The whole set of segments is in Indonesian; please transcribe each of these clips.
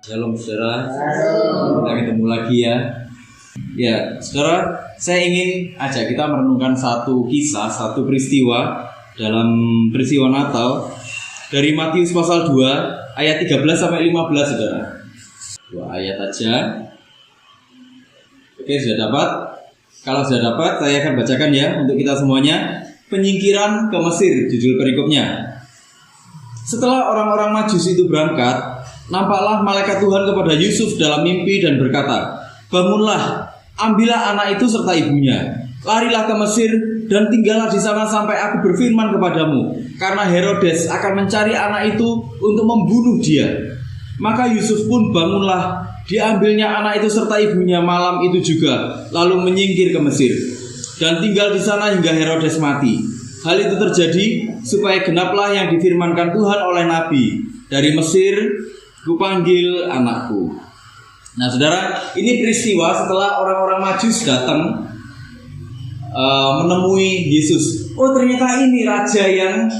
Shalom saudara, kita ketemu lagi ya. Ya saudara, saya ingin ajak kita merenungkan satu kisah, satu peristiwa dalam peristiwa Natal dari Matius pasal 2 ayat 13 sampai 15 saudara. 2 ayat aja. Oke, sudah dapat? Kalau sudah dapat, saya akan bacakan ya untuk kita semuanya. Penyingkiran ke Mesir, judul perikopnya. Setelah orang-orang Majus itu berangkat, nampaklah malaikat Tuhan kepada Yusuf dalam mimpi dan berkata, "Bangunlah, ambillah anak itu serta ibunya, larilah ke Mesir dan tinggallah di sana sampai aku berfirman kepadamu, karena Herodes akan mencari anak itu untuk membunuh dia." Maka Yusuf pun bangunlah, diambilnya anak itu serta ibunya malam itu juga, lalu menyingkir ke Mesir dan tinggal di sana hingga Herodes mati. Hal itu terjadi supaya genaplah yang difirmankan Tuhan oleh Nabi, "Dari Mesir kupanggil anakku." Nah saudara, ini peristiwa setelah orang-orang Majus datang menemui Yesus. Oh ternyata ini raja yang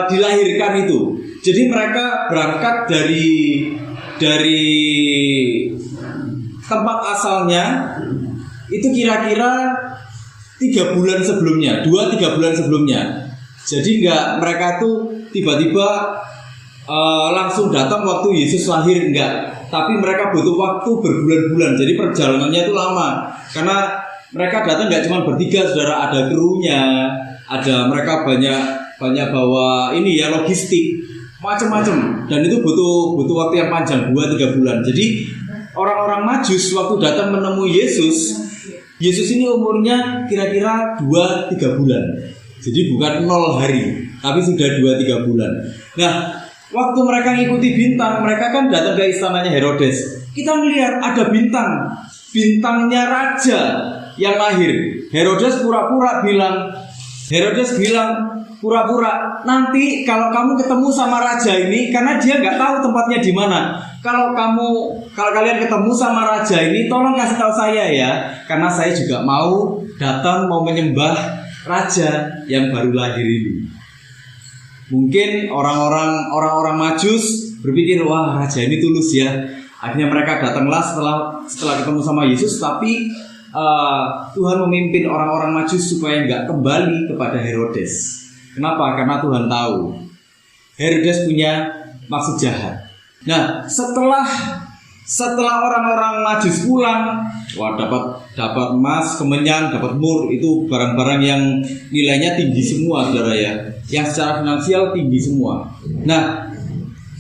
dilahirkan itu. Jadi mereka berangkat dari tempat asalnya itu kira-kira 3 bulan sebelumnya, 2-3 bulan sebelumnya. Jadi mereka tuh tiba-tiba langsung datang waktu Yesus lahir, enggak. Tapi mereka butuh waktu berbulan-bulan. Jadi perjalanannya itu lama. Karena mereka datang enggak cuma bertiga, saudara, ada krunya, ada mereka banyak bawa ini ya, logistik, macam-macam. Dan itu butuh waktu yang panjang, 2-3 bulan. Jadi orang-orang Majus waktu datang menemui Yesus ini umurnya kira-kira 2-3 bulan. Jadi bukan 0 hari, tapi sudah 2-3 bulan. Nah, waktu mereka ngikuti bintang, mereka kan datang ke istananya Herodes. Kita melihat ada bintangnya raja yang lahir. Herodes bilang pura-pura, nanti kalau kamu ketemu sama raja ini, karena dia nggak tahu tempatnya di mana. Kalau kalian ketemu sama raja ini, tolong kasih tahu saya ya, karena saya juga mau datang mau menyembah raja yang baru lahir ini. Mungkin orang-orang Majus berpikir, wah raja ini tulus ya. Akhirnya mereka datanglah setelah ketemu sama Yesus, tapi Tuhan memimpin orang-orang Majus supaya nggak kembali kepada Herodes. Kenapa? Karena Tuhan tahu Herodes punya maksud jahat. Nah, setelah orang-orang Majus pulang, wah dapat emas, kemenyan, dapat mur, itu barang-barang yang nilainya tinggi semua, saudara ya. Yang secara finansial tinggi semua. Nah,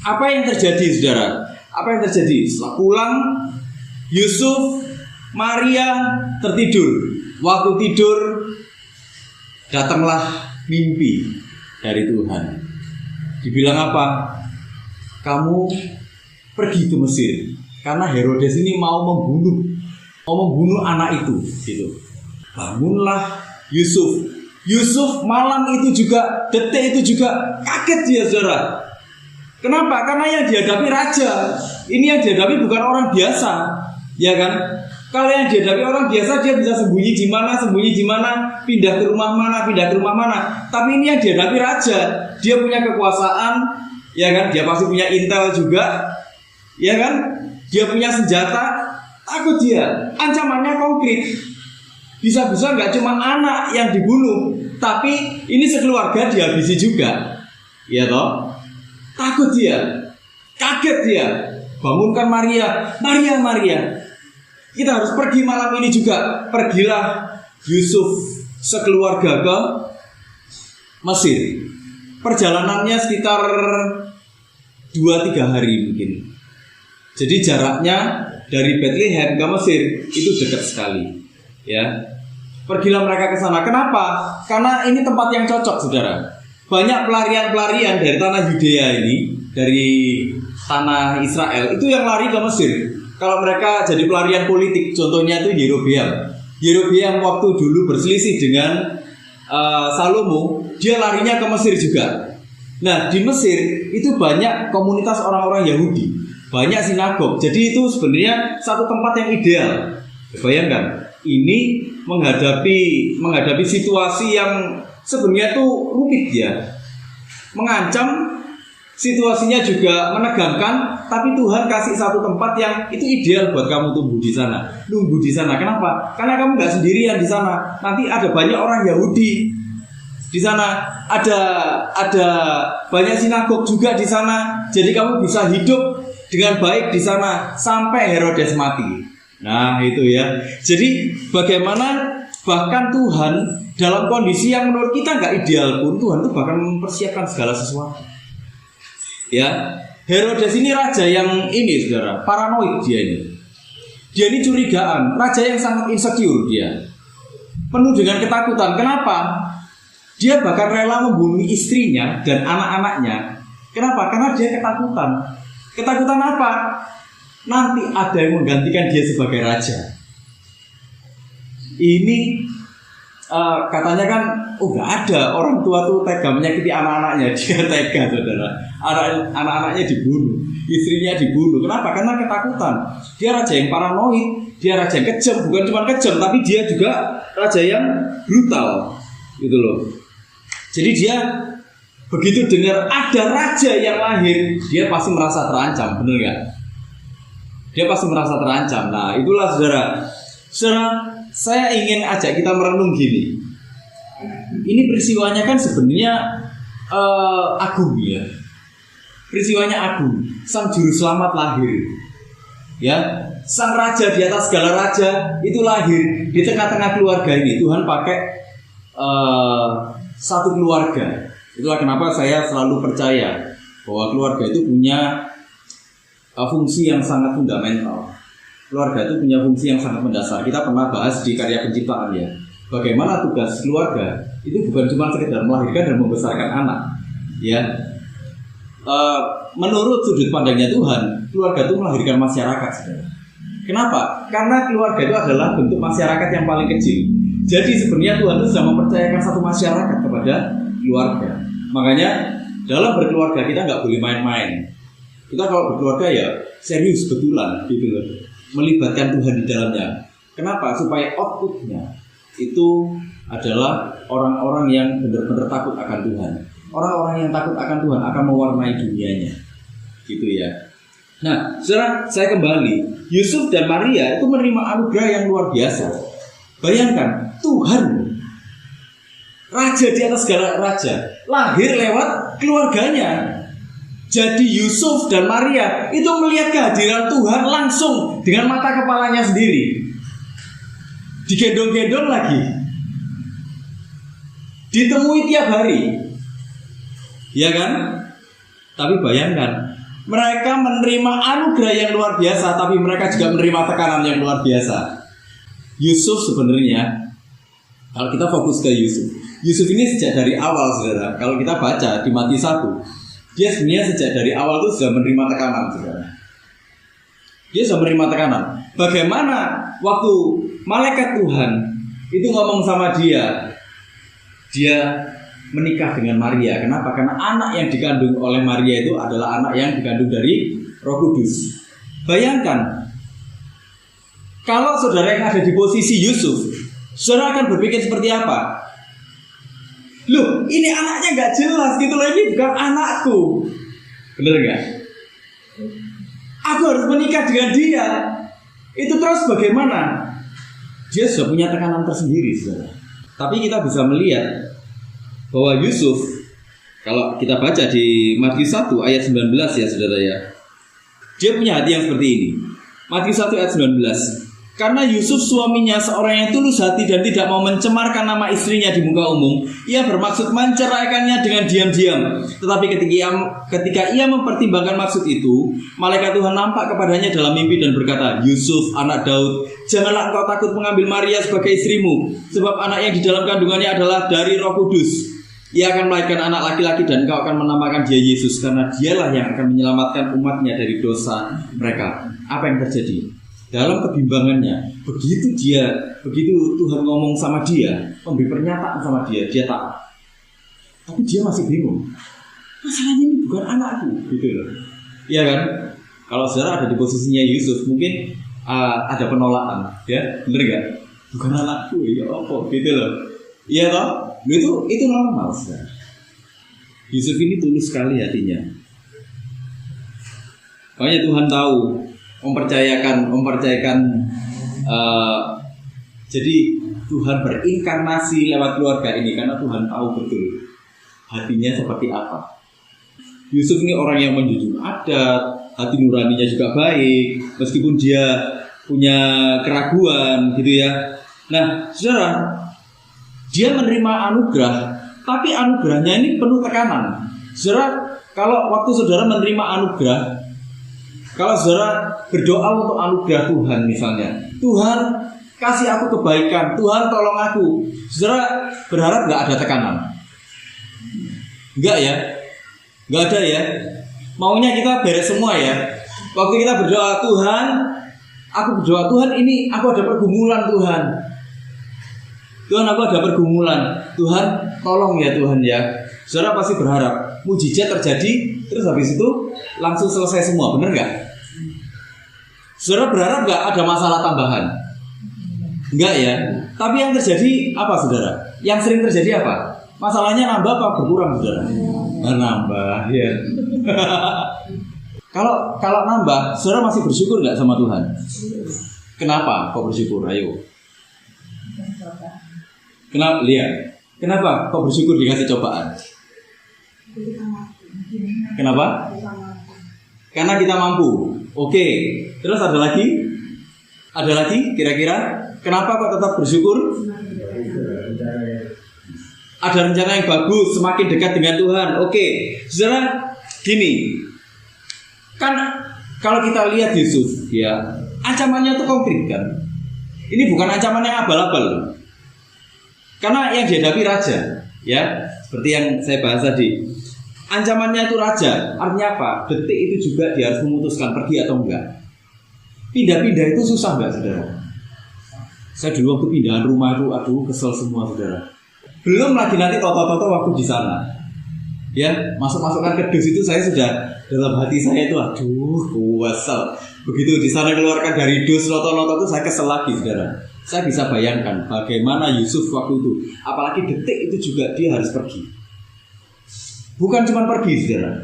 apa yang terjadi, saudara? Apa yang terjadi? Setelah pulang, Yusuf, Maria tertidur. Waktu tidur, datanglah mimpi dari Tuhan. Dibilang apa? Kamu pergi ke Mesir karena Herodes ini mau membunuh anak itu, gitu. Bangunlah Yusuf malam itu juga, detik itu juga kaget dia, saudara. Kenapa? Karena yang dihadapi raja. Ini yang dihadapi bukan orang biasa, ya kan? Kalau yang dihadapi orang biasa, dia bisa sembunyi di mana, pindah ke rumah mana. Tapi ini yang dihadapi raja. Dia punya kekuasaan, ya kan? Dia pasti punya intel juga, ya kan? Dia punya senjata. Takut dia. Ancamannya konkret. Bisa-bisa nggak cuma anak yang dibunuh, tapi ini sekeluarga dihabisi juga, ya toh? Takut dia, kaget dia. Bangunkan Maria. Kita harus pergi malam ini juga. Pergilah Yusuf sekeluarga ke Mesir. Perjalanannya sekitar 2-3 hari mungkin. Jadi jaraknya dari Bethlehem ke Mesir itu dekat sekali. Ya, pergilah mereka ke sana. Kenapa? Karena ini tempat yang cocok, saudara. Banyak pelarian dari tanah Yudea ini, dari tanah Israel, itu yang lari ke Mesir. Kalau mereka jadi pelarian politik, contohnya itu Yerobeam waktu dulu berselisih dengan Salomo, dia larinya ke Mesir juga. Nah, di Mesir itu banyak komunitas orang-orang Yahudi, banyak sinagog. Jadi itu sebenarnya satu tempat yang ideal. Bayangkan, ini menghadapi situasi yang sebenarnya tuh rumit ya, mengancam situasinya juga menegangkan, tapi Tuhan kasih satu tempat yang itu ideal buat kamu tumbuh di sana, nunggu di sana. Kenapa? Karena kamu nggak sendirian di sana. Nanti ada banyak orang Yahudi di sana, ada banyak sinagog juga di sana. Jadi kamu bisa hidup dengan baik di sana sampai Herodes mati. Nah itu ya. Jadi bagaimana bahkan Tuhan dalam kondisi yang menurut kita nggak ideal pun, Tuhan tuh bahkan mempersiapkan segala sesuatu. Ya, Herodes ini raja yang ini, saudara, paranoid dia ini. Dia ini curigaan, raja yang sangat insecure dia, penuh dengan ketakutan. Kenapa? Dia bahkan rela membunuh istrinya dan anak-anaknya. Kenapa? Karena dia ketakutan. Ketakutan apa? Nanti ada yang menggantikan dia sebagai raja. Ini katanya kan, nggak ada orang tua tuh tega menyakiti anak-anaknya. Dia tega, saudara. Anak-anaknya dibunuh, istrinya dibunuh. Kenapa? Karena ketakutan. Dia raja yang paranoid, dia raja yang kejam. Bukan cuma kejam, tapi dia juga raja yang brutal, gitu loh. Jadi dia begitu dengar ada raja yang lahir, dia pasti merasa terancam, benar nggak? Dia pasti merasa terancam. Nah, itulah saudara. Saya ingin ajak kita merenung gini. Ini peristiwanya kan sebenarnya agung ya. Peristiwanya agung. Sang juru selamat lahir. Ya, sang raja di atas segala raja itu lahir di tengah-tengah keluarga ini. Tuhan pakai satu keluarga. Itulah kenapa saya selalu percaya bahwa keluarga itu punya fungsi yang sangat fundamental. Keluarga itu punya fungsi yang sangat mendasar. Kita pernah bahas di karya penciptaan ya. Bagaimana tugas keluarga itu bukan cuma sekedar melahirkan dan membesarkan anak. Ya, menurut sudut pandangnya Tuhan, keluarga itu melahirkan masyarakat. Kenapa? Karena keluarga itu adalah bentuk masyarakat yang paling kecil. Jadi sebenarnya Tuhan itu sudah mempercayakan satu masyarakat kepada keluarga. Makanya dalam berkeluarga kita nggak boleh main-main. Kita kalau berkeluarga ya serius betulan gitu loh. Melibatkan Tuhan di dalamnya. Kenapa? Supaya outputnya itu adalah orang-orang yang benar-benar takut akan Tuhan. Orang-orang yang takut akan Tuhan akan mewarnai dunianya. Gitu ya. Nah, sekarang saya kembali. Yusuf dan Maria itu menerima anugerah yang luar biasa. Bayangkan, Tuhan raja di atas segala raja lahir lewat keluarganya. Jadi Yusuf dan Maria itu melihat kehadiran Tuhan langsung dengan mata kepalanya sendiri. Digendong-gendong lagi, ditemui tiap hari. Ya kan? Tapi bayangkan, mereka menerima anugerah yang luar biasa, tapi mereka juga menerima tekanan yang luar biasa. Yusuf sebenarnya, kalau kita fokus ke Yusuf ini sejak dari awal, saudara. Kalau kita baca di Matius 1, dia sebenarnya sejak dari awal itu sudah menerima tekanan, saudara. Dia sudah menerima tekanan. Bagaimana waktu malaikat Tuhan itu ngomong sama dia menikah dengan Maria. Kenapa? Karena anak yang dikandung oleh Maria itu adalah anak yang dikandung dari Roh Kudus. Bayangkan, kalau saudara yang ada di posisi Yusuf, saudara akan berpikir seperti apa? Loh, ini anaknya gak jelas gitu loh, ini bukan anakku. Bener gak? Aku harus menikah dengan dia. Itu terus bagaimana? Dia sudah punya tekanan tersendiri, saudara. Tapi kita bisa melihat bahwa Yusuf, kalau kita baca di Matius 1 ayat 19 ya saudara ya, dia punya hati yang seperti ini. Matius 1 ayat 19. Karena Yusuf suaminya seorang yang tulus hati dan tidak mau mencemarkan nama istrinya di muka umum, ia bermaksud menceraikannya dengan diam-diam. Tetapi ketika ia mempertimbangkan maksud itu, malaikat Tuhan nampak kepadanya dalam mimpi dan berkata, Yusuf anak Daud, janganlah engkau takut mengambil Maria sebagai istrimu, sebab anak yang di dalam kandungannya adalah dari Roh Kudus. Ia akan melahirkan anak laki-laki dan engkau akan menamakan dia Yesus, karena dialah yang akan menyelamatkan umatnya dari dosa mereka. Apa yang terjadi? Dalam kebimbangannya, begitu Tuhan ngomong sama dia, memberi pernyataan sama dia taat. Tapi dia masih bingung. Masalahnya ini bukan anakku, gitu loh. Iya kan? Kalau saudara ada di posisinya Yusuf, mungkin ada penolakan, ya, bener gak? Bukan anakku, ya apa, gitu loh. Iya toh? Itu normal, saudara. Yusuf ini tulus sekali hatinya. Makanya Tuhan tahu mempercayakan jadi Tuhan berinkarnasi lewat keluarga ini karena Tuhan tahu betul hatinya seperti apa. Yusuf ini orang yang menjunjung adat, hati nuraninya juga baik, meskipun dia punya keraguan gitu ya. Nah, saudara, dia menerima anugerah, tapi anugerahnya ini penuh tekanan. Saudara, kalau waktu saudara menerima anugerah, kalau saudara berdoa untuk anugerah Tuhan misalnya, Tuhan kasih aku kebaikan, Tuhan tolong aku, saudara berharap nggak ada tekanan? Enggak ya? Enggak ada ya? Maunya kita beres semua ya? Waktu kita berdoa, Tuhan, aku berdoa, Tuhan ini aku ada pergumulan Tuhan. Tuhan aku ada pergumulan, Tuhan tolong ya Tuhan ya. Saudara pasti berharap mujizat terjadi, terus habis itu langsung selesai semua, benar nggak? Saudara berharap nggak ada masalah tambahan? Enggak ya? Tapi yang terjadi apa saudara? Yang sering terjadi apa? Masalahnya nambah apa berkurang saudara? Nambah ya. Kalau nambah, saudara masih bersyukur nggak sama Tuhan? Kenapa kok bersyukur? Ayo. Kenapa? Lihat. Kenapa kok bersyukur dikasih cobaan? Kenapa? Karena kita mampu. Oke. Terus ada lagi? Ada lagi kira-kira? Kenapa kok tetap bersyukur? Ada rencana yang bagus, semakin dekat dengan Tuhan. Oke. Saudara, gini. Kan kalau kita lihat Yusuf ya, ancamannya itu konkret kan. Ini bukan ancaman yang abal-abal. Karena yang dihadapi raja, ya, seperti yang saya bahas tadi. Ancamannya itu raja, artinya apa? Detik itu juga dia harus memutuskan pergi atau enggak. Pindah-pindah itu susah enggak, saudara? Saya dulu waktu pindahan rumah itu, aduh kesel semua, saudara. Belum lagi nanti toto-toto waktu di sana. Ya, masuk-masukkan ke dus itu saya sudah dalam hati saya itu, aduh, kuasal. Begitu di sana keluarkan dari dus noto-noto itu saya kesel lagi, saudara. Saya bisa bayangkan bagaimana Yusuf waktu itu. Apalagi detik itu juga dia harus pergi. Bukan cuma pergi, saudara.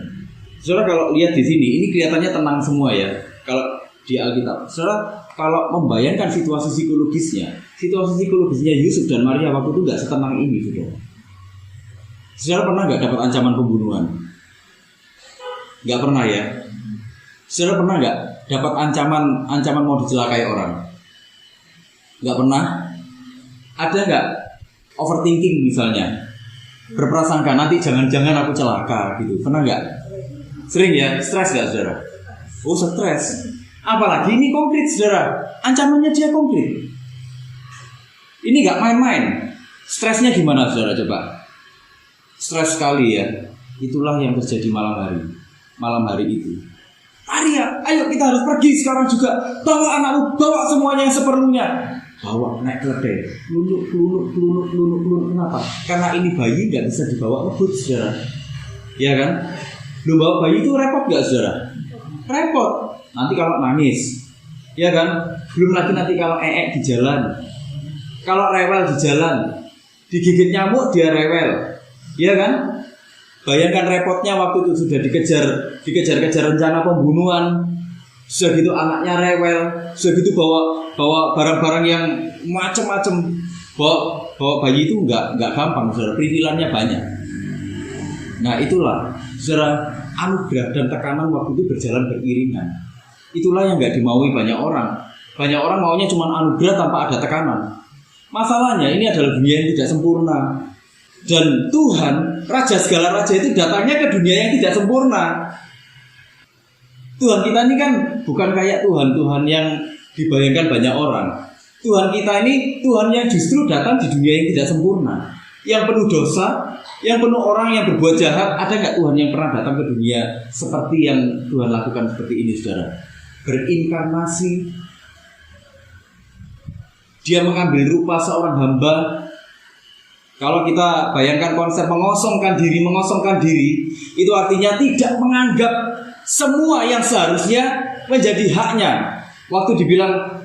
Saudara kalau lihat di sini, ini kelihatannya tenang semua ya. Kalau di Alkitab, saudara kalau membayangkan situasi psikologisnya Yusuf dan Maria waktu itu nggak setenang ini, saudara. Saudara pernah nggak dapat ancaman pembunuhan? Nggak pernah ya. Saudara pernah nggak dapat ancaman mau dicelakai orang? Nggak pernah. Ada nggak overthinking misalnya, berprasangka nanti jangan-jangan aku celaka gitu? Pernah nggak? Sering ya. Stres nggak saudara? Oh stres. Apalagi ini konkret saudara. Ancamannya dia konkret. Ini nggak main-main. Stresnya gimana saudara coba? Stres sekali ya. Itulah yang terjadi malam hari itu. Maria, ayo kita harus pergi sekarang juga. Bawa anakmu, bawa semuanya yang seperlunya. Bawa naik keledai. Kelunuk. Kenapa? Karena ini bayi nggak bisa dibawa ngebut, saudara. Ya kan? Lu bawa bayi itu repot nggak, saudara? Repot. Nanti kalau nangis, ya kan? Belum lagi nanti kalau di jalan, kalau rewel di jalan, digigit nyamuk dia rewel, ya kan? Bayangkan repotnya waktu itu sudah dikejar rencana pembunuhan, sudah gitu anaknya rewel, sudah gitu bawa barang-barang yang macam-macam, bawa bayi itu nggak gampang, saudara. Perintilannya banyak. Nah itulah, saudara, anugerah dan tekanan waktu itu berjalan beriringan. Itulah yang nggak dimaui banyak orang. Banyak orang maunya cuma anugerah tanpa ada tekanan. Masalahnya ini adalah dunia yang tidak sempurna. Dan Tuhan, Raja segala raja itu datangnya ke dunia yang tidak sempurna. Tuhan kita ini kan bukan kayak Tuhan yang dibayangkan banyak orang. Tuhan kita ini Tuhan yang justru datang di dunia yang tidak sempurna, yang penuh dosa, yang penuh orang yang berbuat jahat. Ada nggak Tuhan yang pernah datang ke dunia seperti yang Tuhan lakukan seperti ini, saudara? Berinkarnasi. Dia mengambil rupa seorang hamba. Kalau kita bayangkan konsep mengosongkan diri, itu artinya tidak menganggap semua yang seharusnya menjadi haknya. Waktu dibilang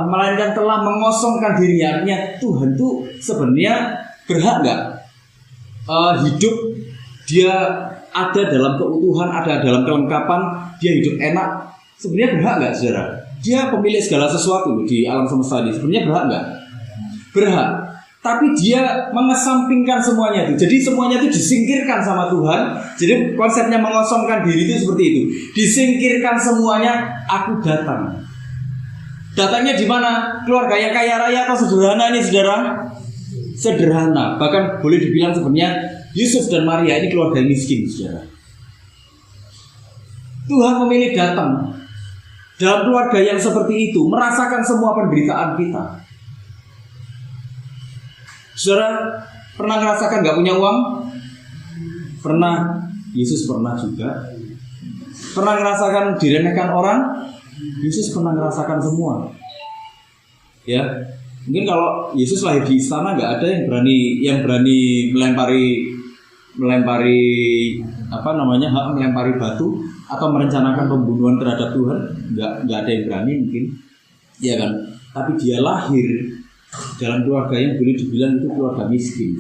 melainkan telah mengosongkan dirinya, artinya Tuhan tuh sebenarnya berhak nggak hidup dia ada dalam keutuhan, ada dalam kelengkapan, dia hidup enak, sebenarnya berhak nggak saudara? Dia pemilik segala sesuatu di alam semesta ini, sebenarnya berhak nggak? Berhak. Tapi dia mengesampingkan semuanya itu. Jadi semuanya itu disingkirkan sama Tuhan. Jadi konsepnya mengosongkan diri itu seperti itu. Disingkirkan semuanya, aku datang. Datangnya di mana? Keluarga yang kaya raya atau sederhana ini saudara? Sederhana. Bahkan boleh dibilang sebenarnya Yusuf dan Maria ini keluarga yang miskin saudara. Tuhan memilih datang dalam keluarga yang seperti itu, merasakan semua penderitaan kita. Saudara pernah merasakan gak punya uang? Pernah. Yesus pernah juga. Pernah merasakan diremehkan orang? Yesus pernah merasakan semua. Ya, mungkin kalau Yesus lahir di istana gak ada yang berani melempari batu atau merencanakan pembunuhan terhadap Tuhan. Gak ada yang berani mungkin, ya kan? Tapi dia lahir dalam keluarga yang boleh dibilang itu keluarga miskin.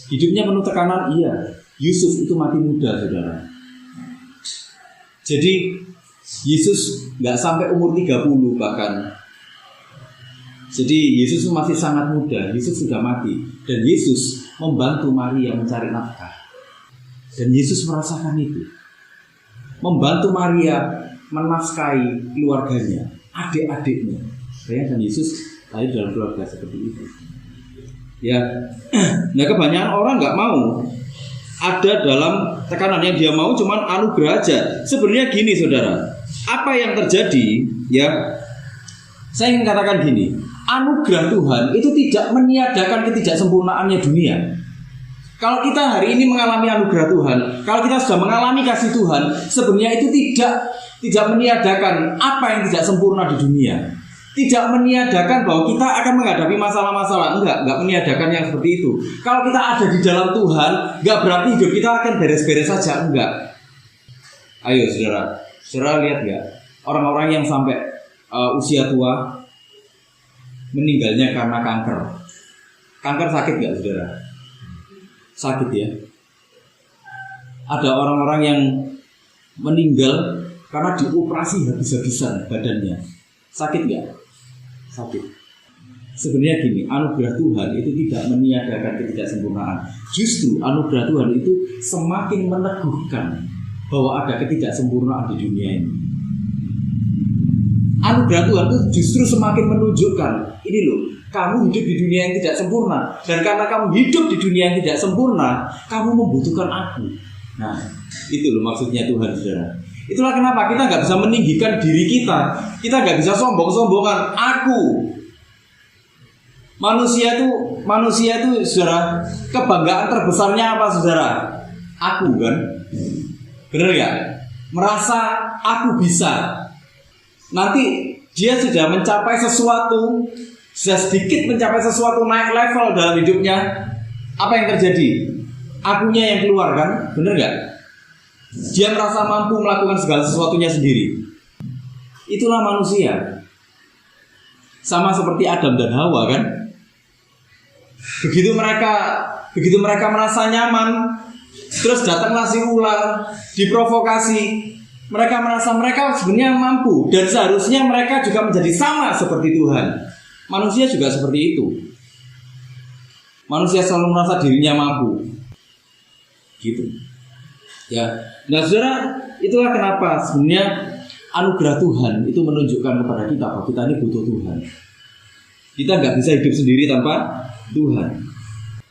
Hidupnya penuh tekanan, iya. Yusuf itu mati muda, saudara. Jadi Yesus gak sampai umur 30 bahkan. Jadi Yesus masih sangat muda. Yesus sudah mati. Dan Yesus membantu Maria mencari nafkah. Dan Yesus merasakan itu. Membantu Maria menafkahi keluarganya, adik-adiknya. Dan Yesus lahir dalam keluarga seperti itu. Ya, nah kebanyakan orang nggak mau ada dalam tekanan. Yang dia mau cuman anugerah aja. Sebenarnya gini saudara, apa yang terjadi? Ya, saya ingin katakan gini, anugerah Tuhan itu tidak meniadakan ketidaksempurnaannya dunia. Kalau kita hari ini mengalami anugerah Tuhan, kalau kita sudah mengalami kasih Tuhan, sebenarnya itu tidak meniadakan apa yang tidak sempurna di dunia. Tidak meniadakan bahwa kita akan menghadapi masalah-masalah. Enggak meniadakan yang seperti itu. Kalau kita ada di dalam Tuhan, enggak berarti hidup kita akan beres-beres saja. Enggak. Ayo saudara lihat enggak, orang-orang yang sampai usia tua meninggalnya karena kanker. Kanker sakit enggak saudara? Sakit ya. Ada orang-orang yang meninggal karena dioperasi habis-habisan badannya. Sakit enggak? Sakit. Sebenarnya gini, anugerah Tuhan itu tidak meniadakan ketidaksempurnaan. Justru anugerah Tuhan itu semakin meneguhkan bahwa ada ketidaksempurnaan di dunia ini. Anugerah Tuhan itu justru semakin menunjukkan, ini loh, kamu hidup di dunia yang tidak sempurna. Dan karena kamu hidup di dunia yang tidak sempurna, kamu membutuhkan aku. Nah, itu loh maksudnya Tuhan, saudara. Itulah kenapa kita nggak bisa meninggikan diri kita. Kita nggak bisa sombong-sombongan. Aku. Manusia itu, saudara, kebanggaan terbesarnya apa, saudara? Aku kan. Benar ya? Merasa aku bisa. Nanti dia sudah mencapai sesuatu, sudah sedikit mencapai sesuatu, naik level dalam hidupnya. Apa yang terjadi? Akunya yang keluar kan? Benar nggak? Dia merasa mampu melakukan segala sesuatunya sendiri. Itulah manusia. Sama seperti Adam dan Hawa kan. Begitu mereka merasa nyaman, terus datanglah si ular, diprovokasi. Mereka merasa mereka sebenarnya mampu. Dan seharusnya mereka juga menjadi sama seperti Tuhan. Manusia juga seperti itu. Manusia selalu merasa dirinya mampu. Gitu. Ya, nah saudara, itulah kenapa sebenarnya anugerah Tuhan itu menunjukkan kepada kita bahwa kita ini butuh Tuhan. Kita nggak bisa hidup sendiri tanpa Tuhan.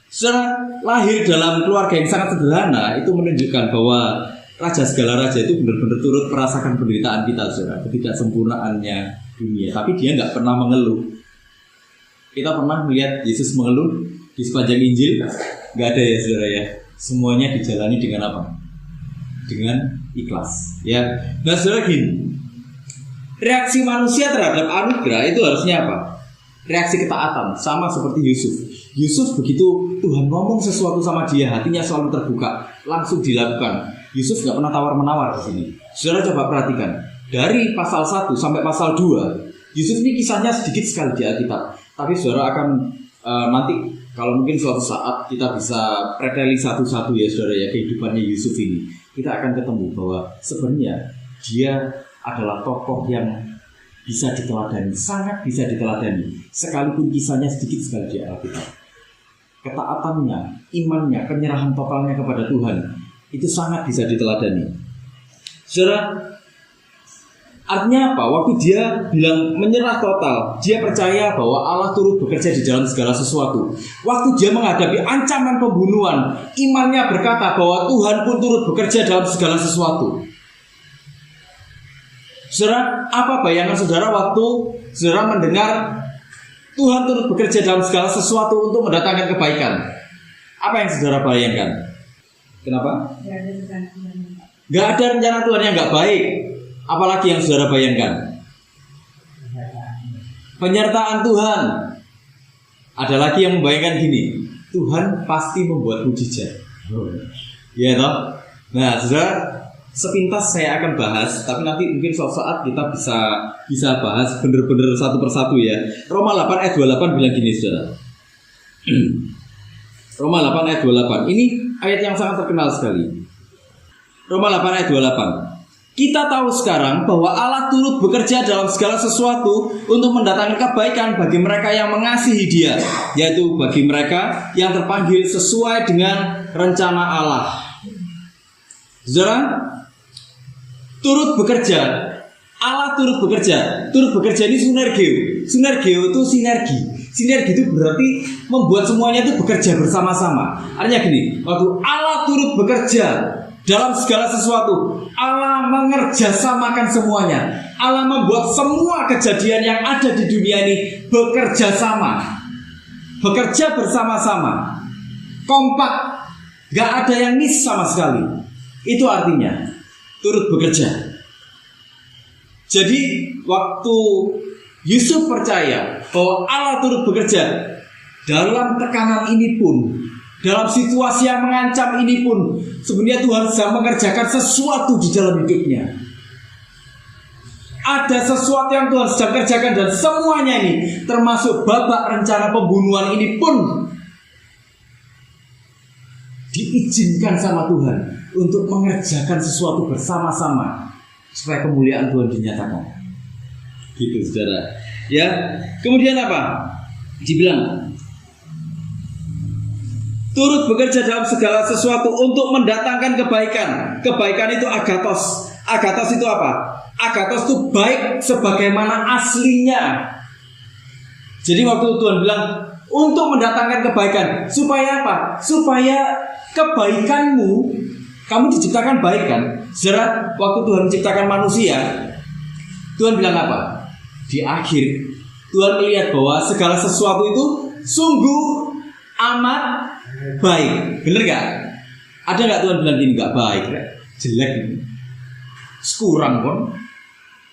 Saudara, lahir dalam keluarga yang sangat sederhana itu menunjukkan bahwa Raja segala raja itu benar-benar turut merasakan penderitaan kita, saudara, ketidaksempurnaannya dunia. Tapi dia nggak pernah mengeluh. Kita pernah melihat Yesus mengeluh di sepanjang Injil? Nggak ada ya, saudara ya. Semuanya dijalani dengan apa? Dengan ikhlas, ya. Nah saudara gini, reaksi manusia terhadap anugerah itu harusnya apa? Reaksi ketaatan, sama seperti Yusuf. Yusuf begitu Tuhan ngomong sesuatu sama dia, hatinya selalu terbuka, langsung dilakukan. Yusuf nggak pernah tawar-menawar di sini. Saudara coba perhatikan, dari pasal 1 sampai pasal 2, Yusuf ini kisahnya sedikit sekali di Alkitab. Tapi saudara akan nanti Kalau mungkin suatu saat kita bisa preteli satu-satu ya saudara ya kehidupannya Yusuf ini, kita akan ketemu bahwa sebenarnya dia adalah tokoh yang bisa diteladani, sangat bisa diteladani, sekalipun kisahnya sedikit sekali di Alkitab. Ketaatannya, imannya, penyerahan totalnya kepada Tuhan itu sangat bisa diteladani. Saudara, artinya apa? Waktu dia bilang menyerah total, dia percaya bahwa Allah turut bekerja di dalam segala sesuatu. Waktu dia menghadapi ancaman pembunuhan, imannya berkata bahwa Tuhan pun turut bekerja dalam segala sesuatu. Saudara, apa bayangan saudara waktu saudara mendengar Tuhan turut bekerja dalam segala sesuatu untuk mendatangkan kebaikan? Apa yang saudara bayangkan? Kenapa? Gak ada rencana Tuhan yang gak baik. Apalagi yang saudara bayangkan? Penyertaan Tuhan. Ada lagi yang membayangkan gini, Tuhan pasti membuat mujizat. Ya toh? Nah, saudara, sepintas saya akan bahas, tapi nanti mungkin suatu saat kita bisa bahas bener-bener satu persatu ya. Roma 8 ayat 28 bilang gini, saudara. Roma 8 ayat 28. Ini ayat yang sangat terkenal sekali. Roma 8 ayat 28. Kita tahu sekarang bahwa Allah turut bekerja dalam segala sesuatu untuk mendatangkan kebaikan bagi mereka yang mengasihi Dia, yaitu bagi mereka yang terpanggil sesuai dengan rencana Allah. Saudara, turut bekerja, Allah turut bekerja. Turut bekerja ini sinergio. Sinergio itu sinergi. Sinergi itu berarti membuat semuanya itu bekerja bersama-sama. Artinya gini, waktu Allah turut bekerja dalam segala sesuatu, Allah mengerjasamakan semuanya. Allah membuat semua kejadian yang ada di dunia ini bekerja sama, bekerja bersama-sama, kompak, gak ada yang miss sama sekali. Itu artinya turut bekerja. Jadi waktu Yusuf percaya bahwa Allah turut bekerja dalam tekanan ini pun, dalam situasi yang mengancam ini pun, sebenarnya Tuhan sedang mengerjakan sesuatu di dalam hidupnya. Ada sesuatu yang Tuhan sedang kerjakan, dan semuanya ini termasuk babak rencana pembunuhan ini pun diizinkan sama Tuhan untuk mengerjakan sesuatu bersama-sama supaya kemuliaan Tuhan dinyatakan. Gitu saudara. Ya, kemudian apa? Dibilang turut bekerja dalam segala sesuatu untuk mendatangkan kebaikan. Kebaikan itu agathos. Agathos itu apa? Agathos itu baik sebagaimana aslinya. Jadi waktu Tuhan bilang untuk mendatangkan kebaikan, supaya apa? Supaya kebaikanmu, kamu diciptakan baik kan? Saudara, waktu Tuhan menciptakan manusia, Tuhan bilang apa? Di akhir Tuhan melihat bahwa segala sesuatu itu sungguh amat baik. Bener gak? Ada gak Tuhan bilang gini, gak baik, jelek, kurang pun?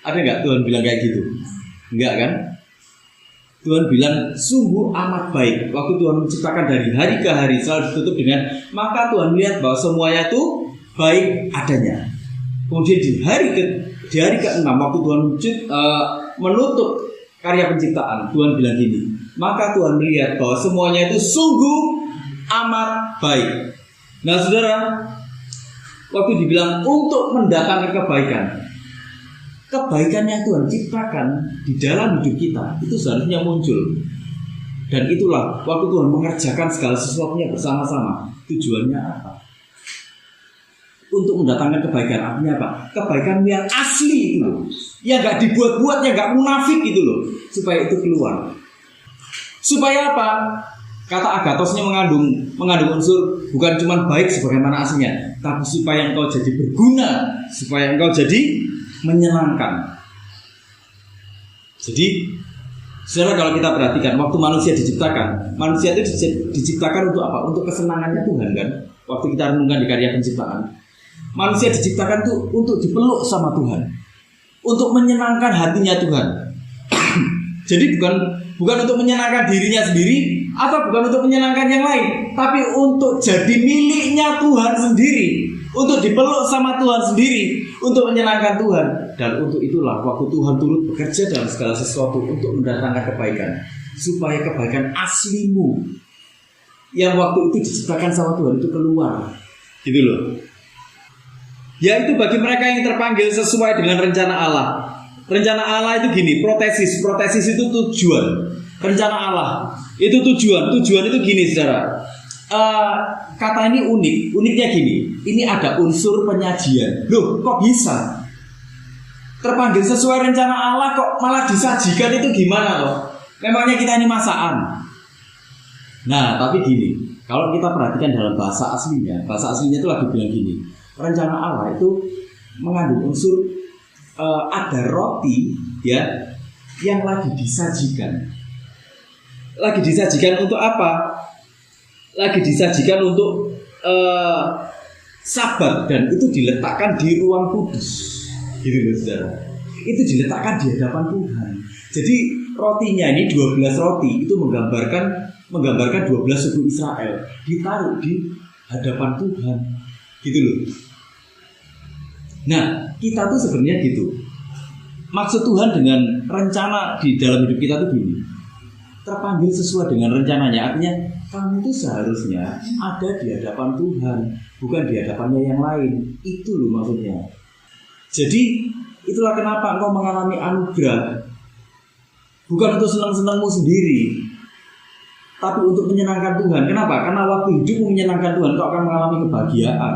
Ada gak Tuhan bilang kayak gitu? Enggak kan? Tuhan bilang sungguh amat baik. Waktu Tuhan menciptakan dari hari ke hari selalu ditutup dengan maka Tuhan melihat bahwa semuanya itu baik adanya. Kemudian di hari ke-6 waktu Tuhan menutup karya penciptaan, Tuhan bilang gini, maka Tuhan melihat bahwa semuanya itu sungguh amat baik. Nah saudara, waktu dibilang untuk mendatangkan kebaikan, kebaikan yang Tuhan ciptakan di dalam hidup kita itu seharusnya muncul. Dan itulah waktu Tuhan mengerjakan segala sesuatunya bersama-sama. Tujuannya apa? Untuk mendatangkan kebaikan. Artinya apa? Kebaikan yang asli itu loh, yang gak dibuat-buat, yang gak munafik itu loh, supaya itu keluar. Supaya apa? Kata agathosnya mengandung unsur bukan cuma baik sebagaimana aslinya, tapi supaya engkau jadi berguna, supaya engkau jadi menyenangkan. Jadi saudara, kalau kita perhatikan waktu manusia diciptakan, manusia itu diciptakan untuk apa? Untuk kesenangannya Tuhan kan. Waktu kita renungkan di karya penciptaan, manusia diciptakan tuh untuk dipeluk sama Tuhan, untuk menyenangkan hatinya Tuhan. Jadi bukan untuk menyenangkan dirinya sendiri, atau bukan untuk menyenangkan yang lain, tapi untuk jadi miliknya Tuhan sendiri, untuk dipeluk sama Tuhan sendiri, untuk menyenangkan Tuhan. Dan untuk itulah waktu Tuhan turut bekerja dalam segala sesuatu untuk mendatangkan kebaikan, supaya kebaikan aslimu yang waktu itu diciptakan sama Tuhan itu keluar. Gitu loh. Yaitu bagi mereka yang terpanggil sesuai dengan rencana Allah. Rencana Allah itu gini, protesis itu tujuan. Rencana Allah itu tujuan itu gini saudara. Kata ini uniknya gini. Ini ada unsur penyajian. Loh, kok bisa? Terpanggil sesuai rencana Allah kok malah disajikan, itu gimana loh? Memangnya kita ini masakan. Nah, tapi gini, kalau kita perhatikan dalam bahasa aslinya itu lagi bilang gini. Rencana Allah itu mengandung unsur ada roti ya yang lagi disajikan. Lagi disajikan untuk apa? Lagi disajikan untuk Sabat, dan itu diletakkan di ruang kudus. Gitu loh saudara. Itu diletakkan di hadapan Tuhan. Jadi rotinya ini 12 roti itu menggambarkan 12 suku Israel ditaruh di hadapan Tuhan. Gitu loh. Nah, kita tuh sebenarnya gitu. Maksud Tuhan dengan rencana di dalam hidup kita tuh gini. Terpanggil sesuai dengan rencananya. Artinya kamu tuh seharusnya ada di hadapan Tuhan, bukan di hadapannya yang lain. Itu loh maksudnya. Jadi itulah kenapa engkau mengalami anugerah. Bukan untuk senang-senangmu sendiri, tapi untuk menyenangkan Tuhan. Kenapa? Karena waktu hidupmu menyenangkan Tuhan, kau akan mengalami kebahagiaan.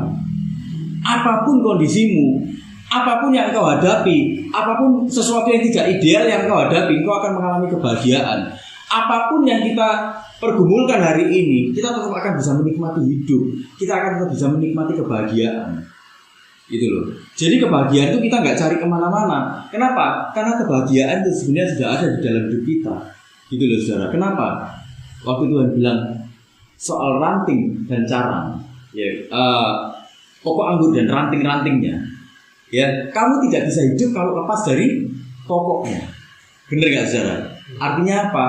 Apapun kondisimu, apapun yang kau hadapi, apapun sesuatu yang tidak ideal yang kau hadapi, kau akan mengalami kebahagiaan. Apapun yang kita pergumulkan hari ini, kita tetap akan bisa menikmati hidup. Kita akan tetap bisa menikmati kebahagiaan. Gitu loh. Jadi kebahagiaan itu kita nggak cari kemana-mana. Kenapa? Karena kebahagiaan itu sebenarnya sudah ada di dalam hidup kita. Gitu loh saudara. Kenapa? Waktu Tuhan bilang soal ranting dan carang, ya, pokok anggur dan ranting-rantingnya, ya, kamu tidak bisa hidup kalau lepas dari pokoknya. Bener nggak saudara? Artinya apa?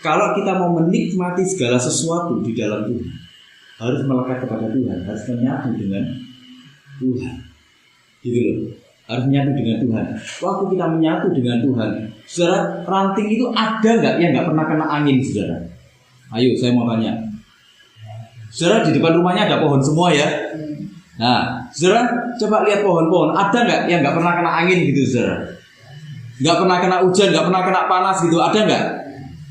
Kalau kita mau menikmati segala sesuatu di dalam Tuhan, harus melekat kepada Tuhan, harus menyatu dengan Tuhan. Gitu loh. Harus menyatu dengan Tuhan. Waktu kita menyatu dengan Tuhan, saudara, ranting itu ada nggak yang nggak pernah kena angin, saudara? Ayo, saya mau tanya. Saudara, di depan rumahnya ada pohon semua ya. Nah, saudara, coba lihat pohon-pohon, ada nggak yang nggak pernah kena angin gitu, saudara? Nggak pernah kena hujan, nggak pernah kena panas gitu, ada nggak?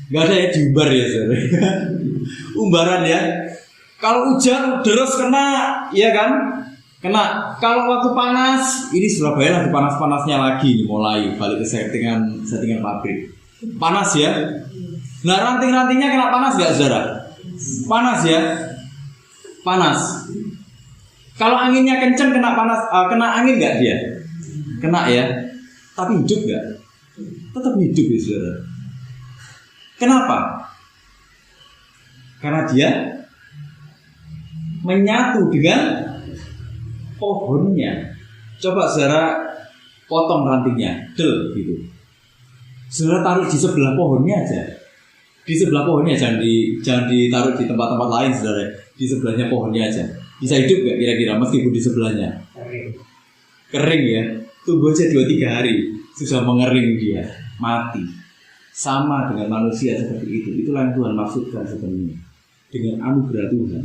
Nggak ada ya, diumbar ya, saudara. Umbaran ya. Kalau hujan terus kena, ya kan? Kena. Kalau waktu panas, ini Surabaya lagi panas-panasnya lagi nih, mulai balik ke settingan pabrik. Panas ya. Nah, ranting-rantingnya kena panas nggak, saudara? Panas ya. Panas. Kalau anginnya kencang kena panas, kena angin nggak dia? Kena ya. Tapi hidup nggak? Tetap hidup ya, saudara. Kenapa? Karena dia menyatu dengan pohonnya. Coba saudara potong rantingnya, del gitu. Saudara taruh di sebelah pohonnya aja. Di sebelah pohonnya, jangan ditaruh di tempat-tempat lain, saudara. Di sebelahnya pohonnya aja. Bisa hidup nggak kira-kira meskipun di sebelahnya? Kering ya. Tunggu aja 2-3 hari, susah mengering dia, mati. Sama dengan manusia seperti itu. Itulah yang Tuhan maksudkan sebenarnya dengan anugerah Tuhan.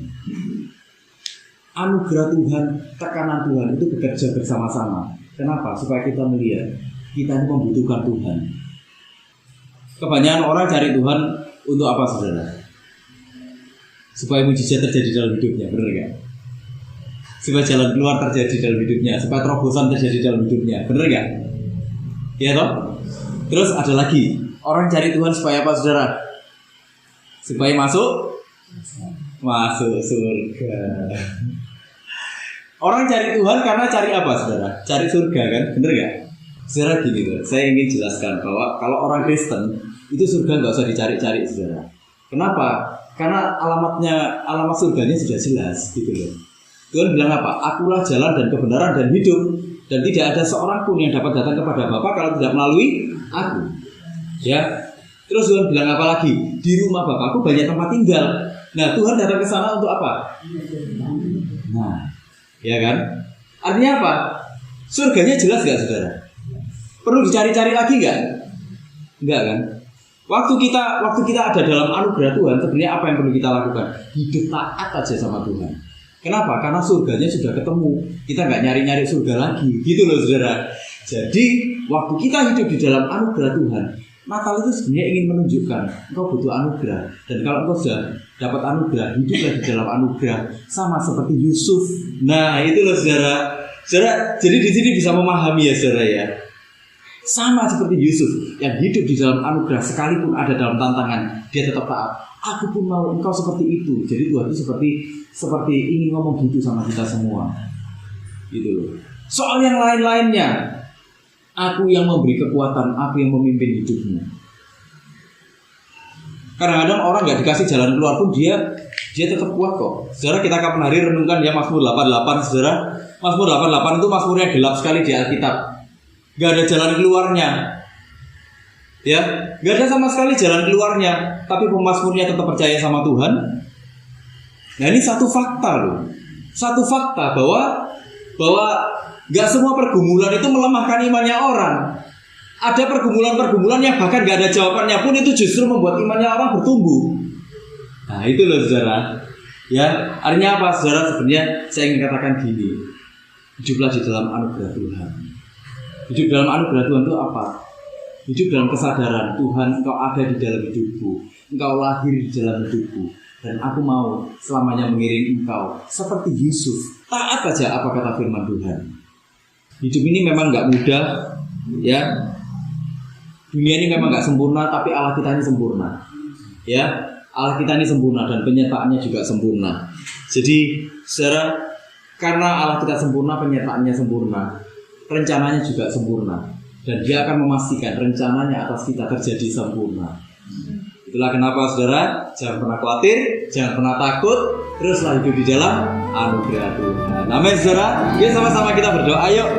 Anugerah Tuhan, tekanan Tuhan itu bekerja bersama-sama. Kenapa? Supaya kita melihat kita ini membutuhkan Tuhan. Kebanyakan orang cari Tuhan untuk apa, saudara? Supaya mujizat terjadi dalam hidupnya, benar gak? Supaya jalan keluar terjadi dalam hidupnya, supaya terobosan terjadi dalam hidupnya, benar gak? Iya toh? Terus ada lagi, orang cari Tuhan supaya apa, saudara? Supaya masuk surga. Orang cari Tuhan karena cari apa, saudara? Cari surga kan, bener gak? Saudara gini tuh, saya ingin jelaskan bahwa kalau orang Kristen itu surga nggak usah dicari-cari, saudara. Kenapa? Karena alamat surganya sudah jelas, gitu loh. Tuhan bilang apa? Akulah jalan dan kebenaran dan hidup, dan tidak ada seorang pun yang dapat datang kepada Bapa kalau tidak melalui aku. Ya. Terus Tuhan bilang apa lagi? Di rumah Bapakku banyak tempat tinggal. Nah, Tuhan datang ke sana untuk apa? Nah, ya kan? Artinya apa? Surganya jelas gak, saudara? Perlu dicari-cari lagi gak? Enggak kan? Waktu kita ada dalam anugerah Tuhan, sebenarnya apa yang perlu kita lakukan? Hidup taat aja sama Tuhan. Kenapa? Karena surganya sudah ketemu. Kita nggak nyari-nyari surga lagi, gitu loh saudara. Jadi waktu kita hidup di dalam anugerah Tuhan, Natal itu sebenarnya ingin menunjukkan engkau butuh anugerah. Dan kalau engkau sudah dapat anugerah, hiduplah di dalam anugerah, sama seperti Yusuf. Nah itu loh saudara. Saudara, jadi di sini bisa memahami ya saudara ya. Sama seperti Yusuf yang hidup di dalam anugerah, sekalipun ada dalam tantangan, dia tetap taat. Aku pun mau engkau seperti itu. Jadi Tuhan itu seperti ingin ngomong gitu sama kita semua. Gitu loh. Soal yang lain-lainnya, aku yang memberi kekuatan, aku yang memimpin hidupmu. Kadang-kadang orang nggak dikasih jalan keluar pun dia tetap kuat kok. Saudara, kita kapan hari renungkan ya Mazmur 88, saudara. Mazmur 88 itu mazmurnya gelap sekali di Alkitab. Gak ada jalan keluarnya. Ya, gak ada sama sekali jalan keluarnya. Tapi pemazmurnya tetap percaya sama Tuhan. Nah ini satu fakta loh. Satu fakta bahwa gak semua pergumulan itu melemahkan imannya orang. Ada pergumulan-pergumulan yang bahkan gak ada jawabannya pun itu justru membuat imannya orang bertumbuh. Nah itu loh saudara. Ya, artinya apa saudara? Sebenarnya saya ingin katakan gini. Hiduplah di dalam anugerah Tuhan. Hidup dalam anugerah Tuhan itu apa? Hidup dalam kesadaran Tuhan, engkau ada di dalam hidupku, engkau lahir di dalam hidupku, dan aku mau selamanya mengiring engkau seperti Yusuf. Taat aja apa kata firman Tuhan. Hidup ini memang gak mudah, ya. Dunia ini memang gak sempurna, tapi Allah kita ini sempurna. Ya, Allah kita ini sempurna dan penyertaannya juga sempurna. Jadi, saudara, karena Allah kita sempurna, penyertaannya sempurna, rencananya juga sempurna, dan dia akan memastikan rencananya atas kita terjadi sempurna. Itulah kenapa saudara, jangan pernah khawatir, jangan pernah takut, teruslah hidup di dalam anugerah Tuhan. Amin saudara. Yuk sama-sama kita berdoa yuk.